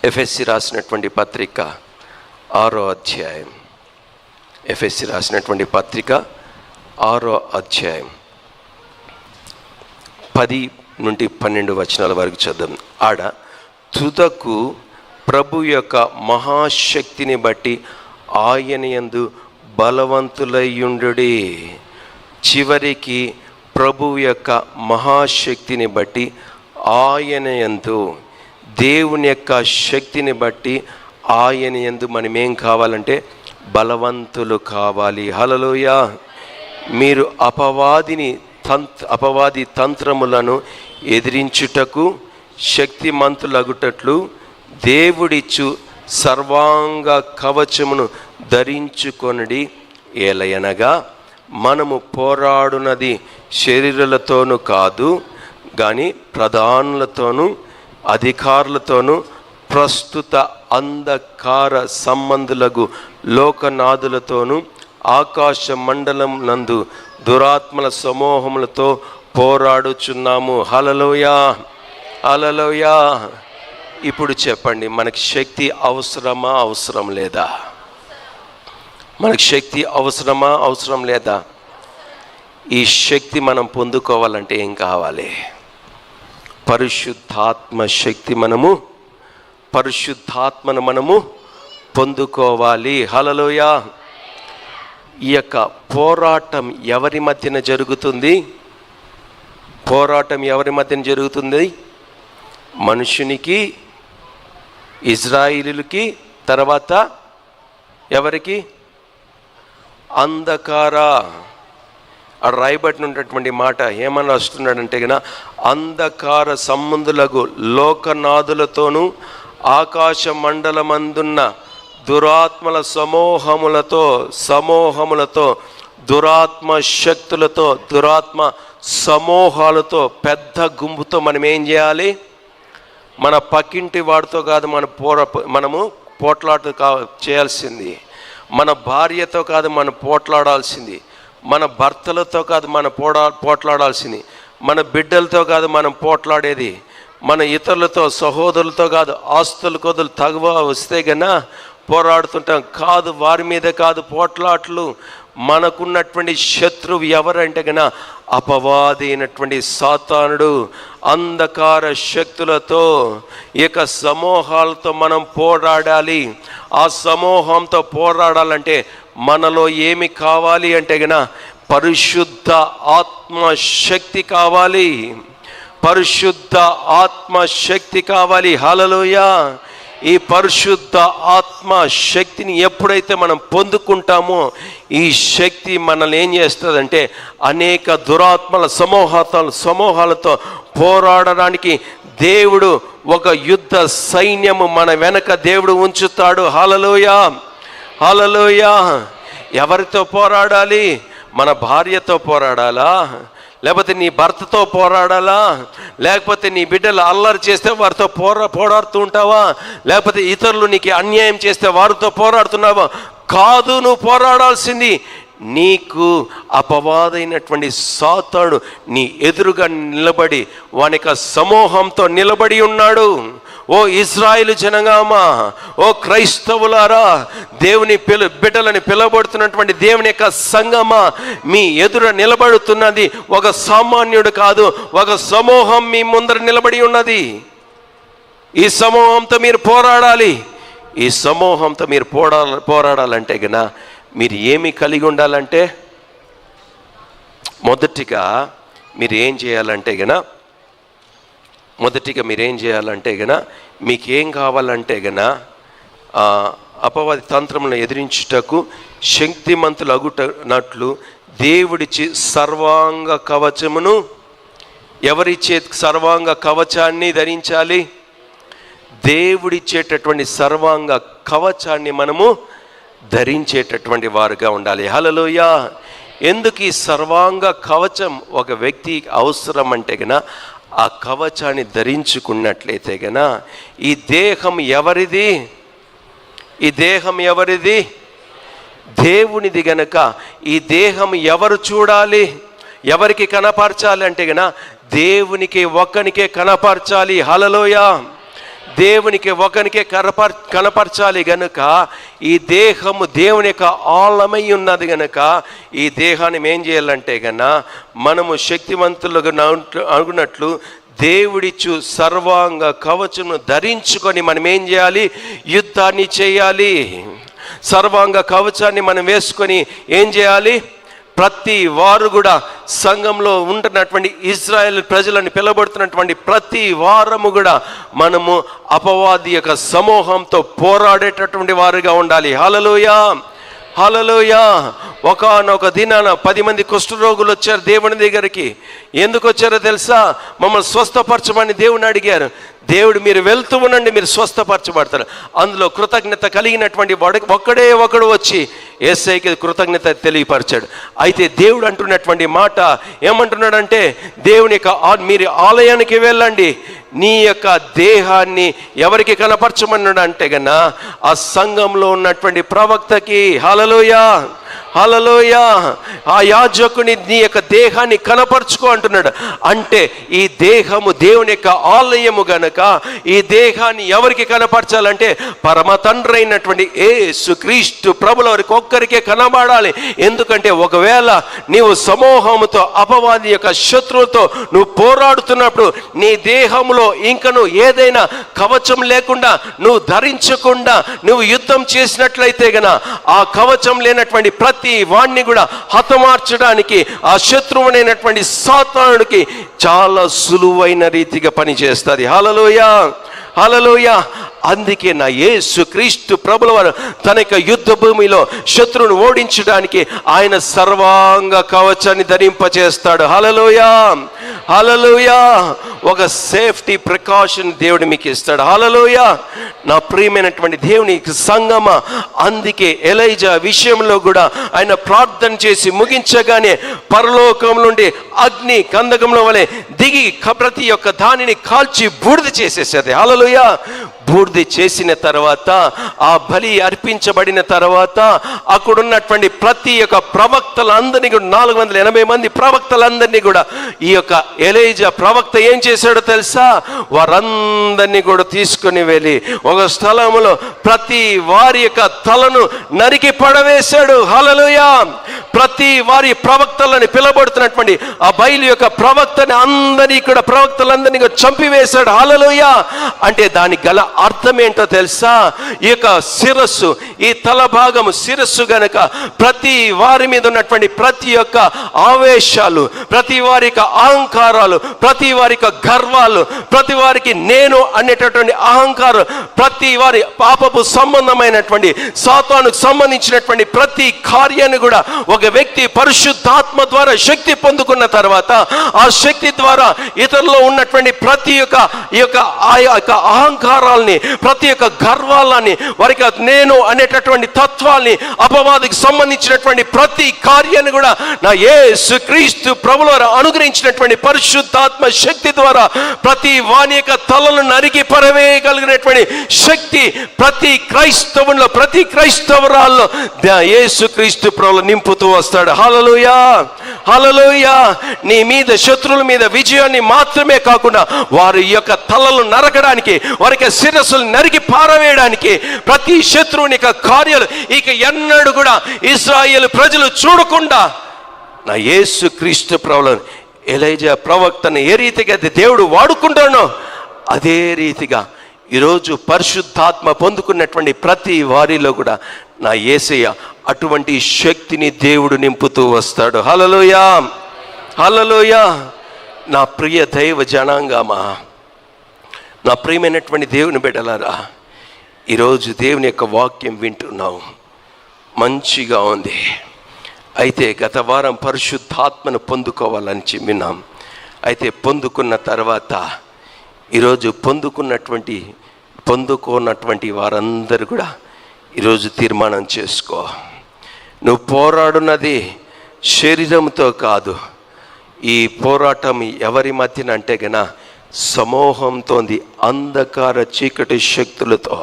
ఎఫెసీ రాసినటువంటి పత్రిక 6వ అధ్యాయం. ఎఫెసీ రాసినటువంటి పత్రిక 6వ అధ్యాయం 10 నుండి 12 వచనాల వరకు చదువు. ఆడ తుదకు ప్రభు యొక్క మహాశక్తిని బట్టి ఆయన యందు బలవంతులయ్యుండుడి. చివరికి ప్రభు యొక్క మహాశక్తిని బట్టి ఆయన యందు, దేవుని యొక్క శక్తిని బట్టి ఆయన యందు మనం ఏం కావాలంటే బలవంతులు కావాలి. హల్లెలూయా. మీరు అపవాది తంత్రములను ఎదిరించుటకు శక్తిమంతులగుటట్లు దేవుడిచ్చు సర్వాంగ కవచమును ధరించుకొనడి. ఏలయనగా మనము పోరాడునది శరీరులతోనూ కాదు కానీ ప్రధానులతోనూ అధికారులతోనూ ప్రస్తుత అంధకార సంబంధులకు లోకనాథులతోనూ ఆకాశ మండలం నందు దురాత్మల సమూహములతో పోరాడుచున్నాము. హల్లెలూయా, హల్లెలూయా. ఇప్పుడు చెప్పండి, మనకి శక్తి అవసరమా అవసరం లేదా? మనకి శక్తి అవసరమా అవసరం లేదా? ఈ శక్తి మనం పొందుకోవాలంటే ఏం కావాలి? పరిశుద్ధాత్మ శక్తి. పరిశుద్ధాత్మను మనము పొందుకోవాలి. హల్లెలూయా. ఈ యొక్క పోరాటం ఎవరి మధ్యన జరుగుతుంది? పోరాటం ఎవరి మధ్యన జరుగుతుంది? మనుషునికి, ఇజ్రాయిలీలకి, తర్వాత ఎవరికి? అంధకార. రాయబడినటువంటి మాట ఏమని రాస్తున్నాడంటే గన, అంధకార సంబంధులకు లోకనాథులతోనూ ఆకాశ మండలమందున్న దురాత్మల సమూహములతో దురాత్మ శక్తులతో, దురాత్మ సమూహాలతో, పెద్ద గుంపుతో మనం ఏం చేయాలి? మన పక్కింటి వాడితో కాదు మనము పోట్లాట చేయాల్సింది. మన భార్యతో కాదు మనం పోట్లాడాల్సింది. మన భర్తలతో కాదు మనం పోట్లాడాల్సింది. మన బిడ్డలతో కాదు మనం పోట్లాడేది. మన ఇతరులతో, సహోదరులతో కాదు. ఆస్తుల కొదులు తగువ వస్తే గన పోరాడుతుంటాం కాదు. వారి మీద కాదు పోట్లాట్లు. మనకున్నటువంటి శత్రువు ఎవరంటే గన అపవాది అయినటువంటి సాతానుడు. అంధకార శక్తులతో, ఇక సమూహాలతో మనం పోరాడాలి. ఆ సమూహంతో పోరాడాలంటే మనలో ఏమి కావాలి అంటే గన పరిశుద్ధ ఆత్మ శక్తి కావాలి. పరిశుద్ధ ఆత్మ శక్తి కావాలి. హల్లెలూయా. ఈ పరిశుద్ధ ఆత్మ శక్తిని ఎప్పుడైతే మనం పొందుకుంటామో ఈ శక్తి మనల్ని ఏం చేస్తుందంటే అనేక దురాత్మల సమూహాలతో పోరాడడానికి దేవుడు ఒక యుద్ధ సైన్యము మన వెనక దేవుడు ఉంచుతాడు. హల్లెలూయా, హల్లెలూయా. ఎవరితో పోరాడాలి? మన భార్యతో పోరాడాలా? లేకపోతే నీ భర్తతో పోరాడాలా? లేకపోతే నీ బిడ్డలు అల్లరి చేస్తే వారితో పోరాడుతూ ఉంటావా? లేకపోతే ఇతరులు నీకు అన్యాయం చేస్తే వారితో పోరాడుతున్నావా? కాదు, నువ్వు పోరాడాల్సింది నీకు అపవాదైనటువంటి సాతానుడు నీ ఎదురుగా నిలబడి వానిక సమూహంతో నిలబడి ఉన్నాడు. ఓ ఇజ్రాయేలు జనగామా, ఓ క్రైస్తవులారా, దేవుని బిడ్డలని పిలవబడుతున్నటువంటి దేవుని యొక్క సంఘమా, మీ ఎదుర నిలబడుతున్నది ఒక సామాన్యుడు కాదు, ఒక సమూహం మీ ముందర నిలబడి ఉన్నది. ఈ సమూహంతో మీరు పోరాడాలి. ఈ సమూహంతో మీరు పోరాడాలంటే గన మీరు ఏమి కలిగి ఉండాలంటే, మొదటిగా మీరేం చేయాలంటే గన మీకేం కావాలంటే గన అపవాది తంత్రములను ఎదిరించుటకు శక్తిమంతులు అగుటనట్లు దేవుడిచ్చి సర్వాంగ కవచమును. ఎవరిచ్చే సర్వాంగ కవచాన్ని ధరించాలి? దేవుడిచ్చేటటువంటి సర్వాంగ కవచాన్ని మనము ధరించేటటువంటి వారుగా ఉండాలి. హల్లెలూయా. ఎందుకు ఈ సర్వాంగ కవచం ఒక వ్యక్తికి అవసరం అంటే గన ఆ కవచాన్ని ధరించుకున్నట్లయితే గన ఈ దేహం ఎవరిది? ఈ దేహం ఎవరిది? దేవునిది గనక ఈ దేహం ఎవరు చూడాలి? ఎవరికి కనపరచాలి అంటే గన దేవునికి ఒక్కనికే కనపరచాలి. హల్లెలూయా. దేవునికి ఒకనికే కనపరచాలి గనుక ఈ దేహము దేవుని యొక్క ఆలమై ఉన్నది గనుక ఈ దేహాన్ని ఏం చేయాలంటే కన్నా మనము శక్తివంతులుగా అనుకున్నట్లు దేవుడిచ్చు సర్వాంగ కవచమును ధరించుకొని మనం ఏం చేయాలి? యుద్ధాన్ని చేయాలి. సర్వాంగ కవచాన్ని మనం వేసుకొని ఏం చేయాలి? ప్రతి వారు కూడా సంఘంలో ఉంటున్నటువంటి ఇజ్రాయెల్ ప్రజలను పిలబడుతున్నటువంటి ప్రతి వారము కూడా మనము అపవాది యొక్క సమూహంతో పోరాడేటటువంటి వారుగా ఉండాలి. హల్లెలూయా, హల్లెలూయా. ఒకానొక దినాన 10 మంది కుష్ఠరోగులు వచ్చారు దేవుని దగ్గరికి. ఎందుకు వచ్చారో తెలుసా? మమ్మల్ని స్వస్థపరచమని దేవుని అడిగారు. దేవుడు మీరు వెళ్తూ ఉండండి, మీరు స్వస్థపరచబడతారు. అందులో కృతజ్ఞత కలిగినటువంటి ఒక్కడే ఒకడు వచ్చి యేసయ్యకి కృతజ్ఞత తెలియపరిచాడు. అయితే దేవుడు అంటున్నటువంటి మాట ఏమంటున్నాడంటే, దేవుని యొక్క మీరు ఆలయానికి వెళ్ళండి, నీ యొక్క దేహాన్ని ఎవరికి కనపరచమన్నాడు అంటే కన్నా ఆ సంఘంలో ఉన్నటువంటి ప్రవక్తకి. హల్లెలూయా, హల్లెలూయా. ఆ యాజకుని నీ యొక్క దేహాన్ని కనపరుచుకో అంటున్నాడు. అంటే ఈ దేహము దేవుని యొక్క ఆలయము గనక ఈ దేహాన్ని ఎవరికి కనపరచాలంటే పరమ తండ్రి అయినటువంటి యేసుక్రీస్తు ప్రభుల వారికి ఒక్కరికే కనబడాలి. ఎందుకంటే ఒకవేళ నీవు సమూహముతో అపవాది యొక్క శత్రువుతో నువ్వు పోరాడుతున్నప్పుడు నీ దేహంలో ఇంకను ఏదైనా కవచం లేకుండా నువ్వు ధరించకుండా నువ్వు యుద్ధం చేసినట్లయితే గన ఆ కవచం లేనటువంటి ప్రతి వాణ్ణి కూడా హతమార్చడానికి ఆ శత్రువునైనటువంటి సాతానుడికి చాలా సులువైన రీతిగా పనిచేస్తుంది. హల్లెలూయా, హల్లెలూయా. అందుకే నా యేసుక్రీస్తు ప్రభుల వారు తన యొక్క యుద్ధ భూమిలో శత్రువును ఓడించడానికి ఆయన సర్వాంగ కవచాన్ని ధరింపచేస్తాడు. హల్లెలూయా, హల్లెలూయా. ఒక సేఫ్టీ ప్రికాషన్ దేవుడు మీకు ఇస్తాడు. హల్లెలూయా. నా ప్రియమైనటువంటి దేవుని సంగమా, అందుకే ఎలైజా విషయంలో కూడా ఆయన ప్రార్థన చేసి ముగించగానే పరలోకం నుండి అగ్ని కందకంలో వలె దిగి ప్రతి ఒక్క దానిని కాల్చి బూడిద చేసేసేది. హల్లెలూయా. బూడిద చేసిన తర్వాత ఆ బలి అర్పించబడిన తర్వాత అక్కడున్నటువంటి ప్రతి ఒక్క ప్రవక్తలందరినీ కూడా 480 మంది ప్రవక్తలందరినీ కూడా ఈ యొక్క ఎలీజా ప్రవక్త ఏం చేశాడో తెలుసా? వారందరినీ కూడా తీసుకొని వెళ్ళి ఒక స్థలంలో ప్రతి వారి యొక్క తలను నరికి పడవేశాడు. హల్లెలూయా. ప్రతి వారి ప్రవక్తలని పిలబడుతున్నటువంటి ఆ బయలు యొక్క ప్రవక్తని అందరినీ కూడా ప్రవక్తలందరినీ కూడా చంపివేశాడు. హల్లెలూయా. అంటే దానికి గల అర్థం ఏంటో తెలుసా? ఈ యొక్క శిరస్సు, ఈ తల భాగము శిరస్సు గనక ప్రతి వారి మీద ఉన్నటువంటి ప్రతి ఒక్క ఆవేశాలు, ప్రతి వారి యొక్క అహంకారాలు, ప్రతి వారి యొక్క గర్వాలు, ప్రతి వారికి నేను అనేటటువంటి అహంకారం, ప్రతి వారి పాపపు సంబంధమైనటువంటి సాతానుకు సంబంధించినటువంటి ప్రతి కార్యాన్ని కూడా ఒక వ్యక్తి పరిశుద్ధాత్మ ద్వారా శక్తి పొందుకున్న తర్వాత ఆ శక్తి ద్వారా ఇతరులో ఉన్నటువంటి ప్రతి ఒక్క ఈ యొక్క అహంకారాల్ని, ప్రతి ఒక్క గర్వాలని, వారికి నేను అనేటటువంటి తత్వాల్ని, అపవాదికి సంబంధించినటువంటి ప్రతి కార్యాన్ని కూడా నా యేసుక్రీస్తు ప్రభుల వారు అనుగ్రహించినటువంటి పరిశుద్ధాత్మ శక్తి ద్వారా ప్రతి వాని యొక్క తలను నరికి పరవేయగలిగినటువంటి శక్తి ప్రతి క్రైస్తవుల్లో, ప్రతి క్రైస్తవురాల్లో యేసుక్రీస్తు ప్రభులు నింపుతూ వస్తాడు. హల్లెలూయా, హల్లెలూయా. నీ మీద శత్రువుల మీద విజయాన్ని మాత్రమే కాకుండా వారి యొక్క తలలు నరకడానికి, వారికి శిరస్సులు నరికి పారవేయడానికి, ప్రతి శత్రువుని యొక్క కార్యాలు ఇక ఎన్నడూ కూడా ఇశ్రాయేలు ప్రజలు చూడకుండా నా యేసుక్రీస్తు ప్రభులను ఎలీజా ప్రవక్తను ఏ రీతిగా దేవుడు వాడుకుంటానో అదే రీతిగా ఈరోజు పరిశుద్ధాత్మ పొందుకున్నటువంటి ప్రతి వారిలో కూడా నా యేసయ్య అటువంటి శక్తిని దేవుడు నింపుతూ వస్తాడు. హల్లెలూయా, హల్లెలూయా. నా ప్రియ దైవ జనాంగమా, నా ప్రియమైనటువంటి దేవుని బిడ్డలారా, ఈరోజు దేవుని యొక్క వాక్యం వింటున్నాం, మంచిగా ఉంది. అయితే గత వారం పరిశుద్ధాత్మను పొందుకోవాలని విన్నాం. అయితే పొందుకున్న తర్వాత ఈరోజు పొందుకున్నటువంటి వారందరూ కూడా ఈరోజు తీర్మానం చేసుకో. నువ్వు పోరాడున్నది శరీరంతో కాదు. ఈ పోరాటం ఎవరి మధ్యన అంటే గన సమూహంతో, అంధకార చీకటి శక్తులతో.